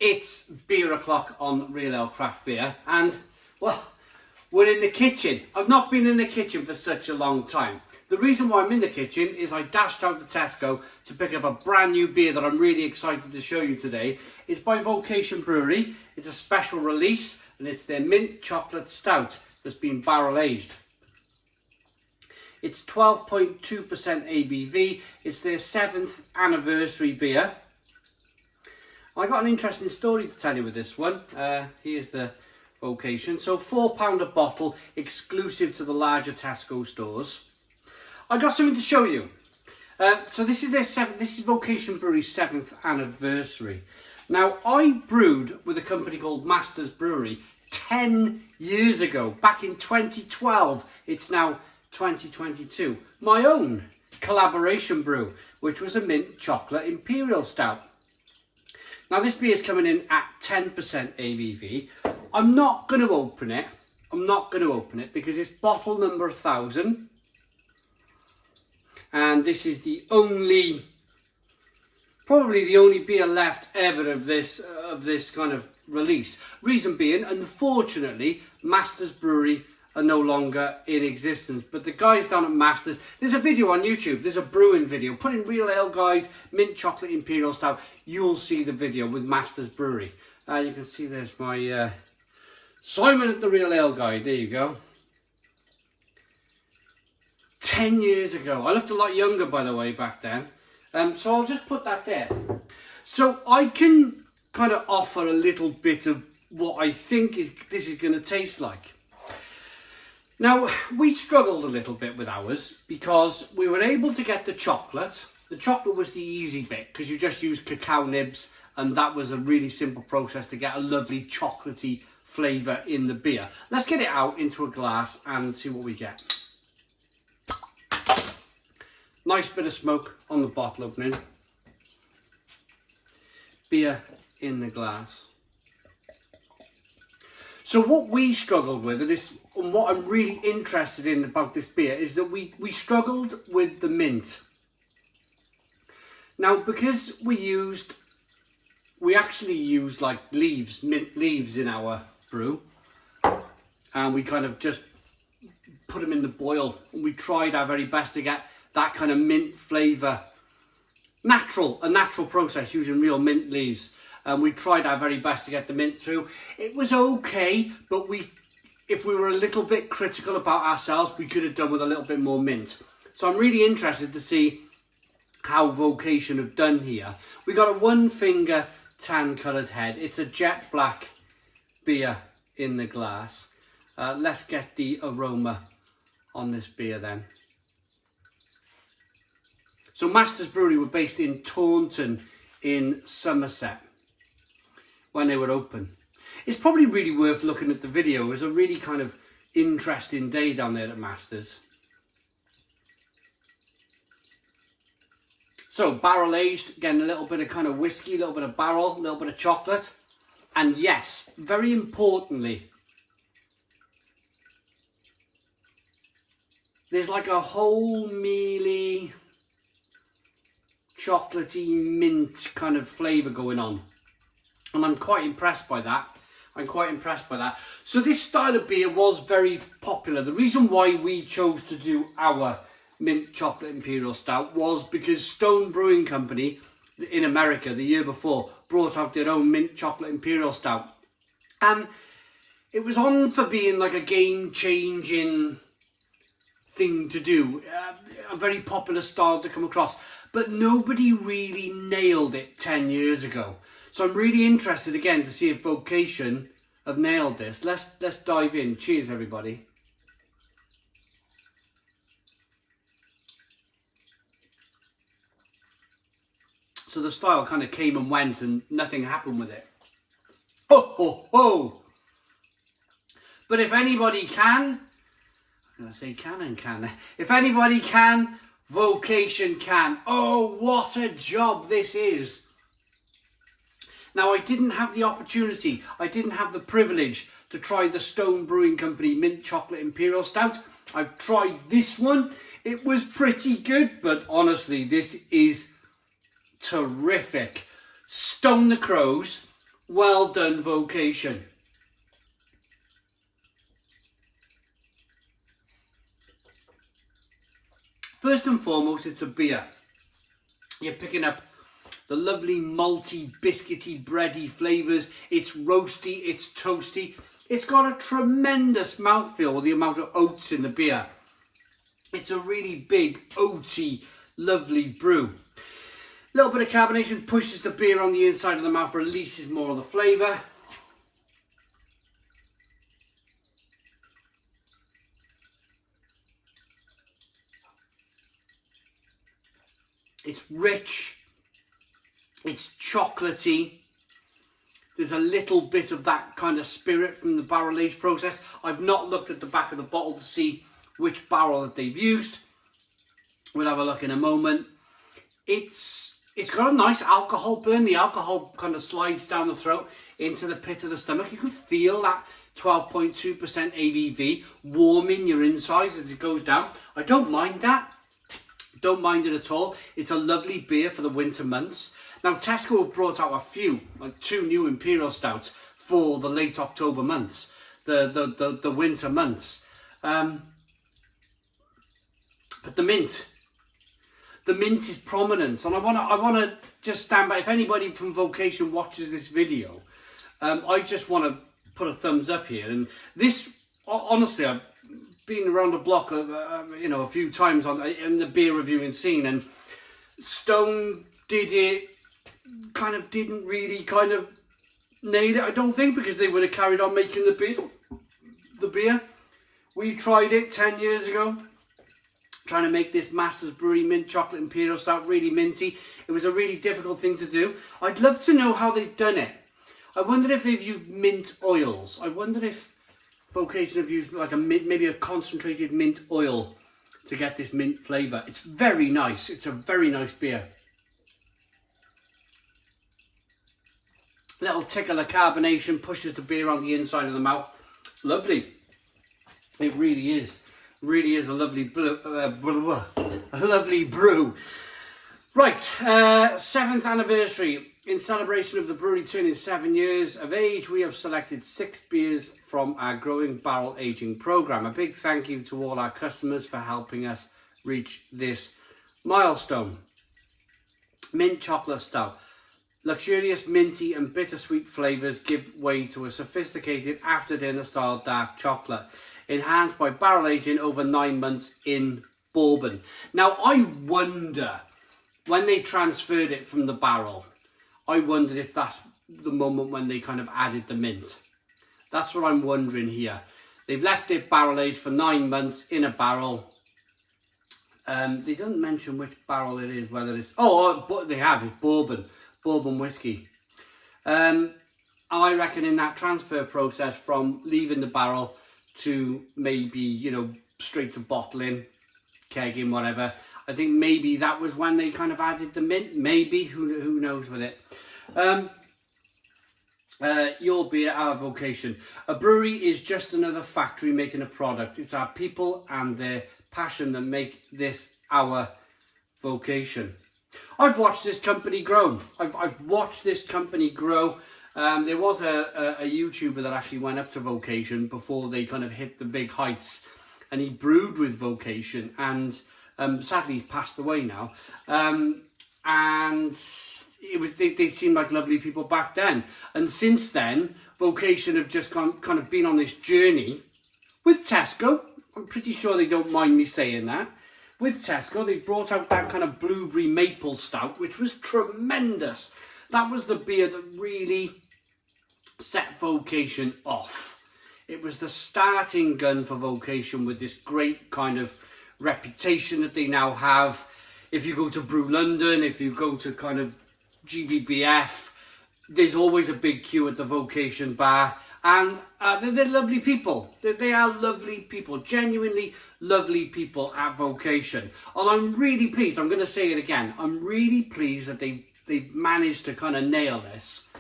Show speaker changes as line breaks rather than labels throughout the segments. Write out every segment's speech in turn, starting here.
It's beer o'clock on Real Ale Craft Beer, and well, we're in the kitchen. I've not been in the kitchen for such a long time. The reason why I'm in the kitchen is I dashed out to Tesco to pick up a brand new beer that I'm really excited to show you today. It's by Vocation Brewery. It's a special release, and it's their mint chocolate stout that's been barrel aged. It's 12.2% ABV. It's their 7th anniversary beer. I got an interesting story to tell you with this one. Here's the Vocation. So £4 a bottle, exclusive to the larger Tesco stores. I got something to show you. So this is this is Vocation Brewery's 7th anniversary. Now, I brewed with a company called Masters Brewery 10 years ago, back in 2012. It's now 2022. My own collaboration brew, which was a mint chocolate Imperial Stout. Now, this beer is coming in at 10% ABV. I'm not going to open it. Because it's bottle number 1000. And this is probably the only beer left ever of this kind of release. Reason being, unfortunately, Masters Brewery are no longer in existence. But the guys down at Masters, there's a video on YouTube. There's a brewing video. Put in Real Ale Guide, Mint Chocolate Imperial Stout. You'll see the video with Masters Brewery. You can see there's my Simon at the Real Ale Guide. There you go. 10 years ago. I looked a lot younger, by the way, back then. So I'll just put that there. So I can kind of offer a little bit of what I think this is going to taste like. Now, we struggled a little bit with ours because we were able to get the chocolate. The chocolate was the easy bit because you just use cacao nibs, and that was a really simple process to get a lovely chocolatey flavour in the beer. Let's get it out into a glass and see what we get. Nice bit of smoke on the bottle opening. Beer in the glass. So what we struggled with, and what I'm really interested in about this beer, is that we struggled with the mint. Now, because we actually used like leaves, mint leaves in our brew, and we kind of just put them in the boil, and we tried our very best to get that kind of mint flavour, a natural process using real mint leaves. And we tried our very best to get the mint through. It was okay, but if we were a little bit critical about ourselves, we could have done with a little bit more mint. So I'm really interested to see how Vocation have done here. We got a 1-finger tan coloured head. It's a jet black beer in the glass. Let's get the aroma on this beer then. So Masters Brewery were based in Taunton in Somerset when they were open. It's probably really worth looking at the video. It was a really kind of interesting day down there at Masters. So barrel aged, again, a little bit of kind of whiskey, a little bit of barrel, a little bit of chocolate. And yes, very importantly, there's like a whole mealy, chocolatey mint kind of flavour going on. And I'm quite impressed by that. So this style of beer was very popular. The reason why we chose to do our mint chocolate Imperial Stout was because Stone Brewing Company in America the year before brought out their own mint chocolate Imperial Stout. And it was on for being like a game-changing thing to do. A very popular style to come across. But nobody really nailed it 10 years ago. So I'm really interested again to see if Vocation have nailed this. Let's dive in. Cheers, everybody. So the style kind of came and went and nothing happened with it. Ho, ho, ho. But if anybody can, I'm going to say can and can. If anybody can, Vocation can. Oh, what a job this is. Now, I didn't have the opportunity, I didn't have the privilege to try the Stone Brewing Company Mint Chocolate Imperial Stout. I've tried this one. It was pretty good, but honestly, this is terrific. Stone the Crows Well done, Vocation. First and foremost, it's a beer. You're picking up the lovely malty, biscuity, bready flavours. It's roasty, it's toasty. It's got a tremendous mouthfeel with the amount of oats in the beer. It's a really big, oaty, lovely brew. A little bit of carbonation pushes the beer on the inside of the mouth, releases more of the flavour. It's rich, it's chocolatey. There's a little bit of that kind of spirit from the barrel age process. I've not looked at the back of the bottle to see which barrel that they've used. We'll have a look in a moment. It's got a nice alcohol burn. The alcohol kind of slides down the throat into the pit of the stomach. You can feel that 12.2% ABV warming your insides as it goes down. I don't mind that. Don't mind it at all. It's a lovely beer for the winter months. Now, Tesco have brought out a few, like 2 new Imperial Stouts for the late October months, the winter months. But the mint is prominent, and I wanna just stand by. If anybody from Vocation watches this video, I just want to put a thumbs up here. And this, honestly, I've been around the block, a few times in the beer reviewing scene, and Stone did it. Didn't really nail it, I don't think, because they would have carried on making the beer. We tried it 10 years ago, trying to make this Masters Brewery Mint Chocolate Imperial Stout, really minty. It was a really difficult thing to do. I'd love to know how they've done it. I wonder if they've used mint oils. I wonder if Vocation have used like maybe a concentrated mint oil to get this mint flavour. It's very nice. It's a very nice beer. Little tickle of carbonation pushes the beer on the inside of the mouth. Lovely. It really is. Really is a lovely brew. Right, 7th anniversary. In celebration of the brewery turning 7 years of age, we have selected 6 beers from our growing barrel aging program. A big thank you to all our customers for helping us reach this milestone. Mint Chocolate Stout. Luxurious minty and bittersweet flavours give way to a sophisticated after-dinner style dark chocolate, enhanced by barrel aging over 9 months in bourbon. Now, I wonder, when they transferred it from the barrel, I wondered if that's the moment when they kind of added the mint. That's what I'm wondering here. They've left it barrel aged for 9 months in a barrel. They don't mention which barrel it is, whether it's... but they have, it's bourbon whiskey. I reckon in that transfer process from leaving the barrel to maybe, straight to bottling, kegging, whatever, I think maybe that was when they kind of added the mint. Maybe, who knows with it. Your beer, our vocation. A brewery is just another factory making a product. It's our people and their passion that make this our vocation. I've watched this company grow. I've watched this company grow. There was a YouTuber that actually went up to Vocation before they kind of hit the big heights, and he brewed with Vocation, and sadly he's passed away now. And they seemed like lovely people back then, and since then Vocation have just kind of been on this journey with Tesco. I'm pretty sure they don't mind me saying that. With Tesco, they brought out that kind of blueberry maple stout, which was tremendous. That was the beer that really set Vocation off. It was the starting gun for Vocation with this great kind of reputation that they now have. If you go to Brew London, if you go to kind of GBBF, there's always a big queue at the Vocation bar. And they're lovely people. They are lovely people, genuinely lovely people at Vocation. And I'm really pleased, I'm going to say it again, I'm really pleased that they've managed to kind of nail this.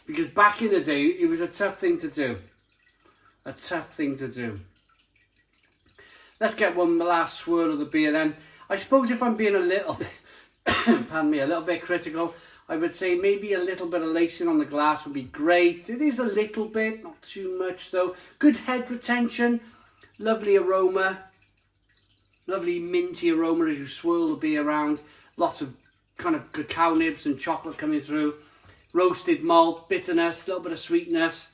Because back in the day, it was a tough thing to do. A tough thing to do. Let's get one last swirl of the beer then. I suppose if I'm being a little bit, pardon me, a little bit critical, I would say maybe a little bit of lacing on the glass would be great. It is a little bit, not too much though. Good head retention, lovely aroma, lovely minty aroma as you swirl the beer around. Lots of kind of cacao nibs and chocolate coming through. Roasted malt, bitterness, a little bit of sweetness.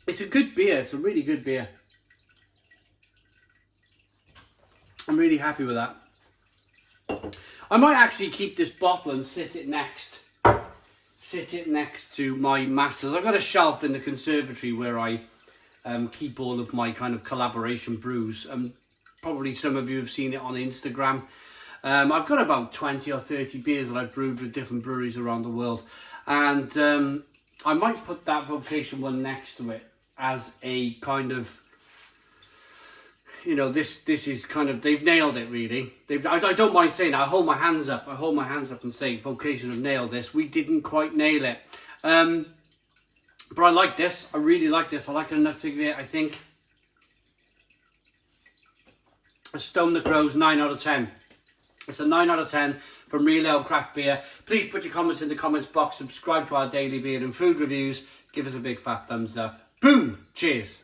It's a good beer, it's a really good beer. I'm really happy with that. I might actually keep this bottle and sit it next to my Masters. I've got a shelf in the conservatory where I keep all of my kind of collaboration brews. Probably some of you have seen it on Instagram. I've got about 20 or 30 beers that I've brewed with different breweries around the world. And I might put that Vocation one next to it as a kind of, you know, this is kind of, they've nailed it really. I don't mind saying that. I hold my hands up and say Vocation have nailed this. We didn't quite nail it. But I like this. I really like this. I like it enough to give it, I think, a Stone the Crows 9 out of 10. It's a 9 out of 10 from Real Ale Craft Beer. Please put your comments in the comments box. Subscribe to our daily beer and food reviews. Give us a big fat thumbs up. Boom! Cheers!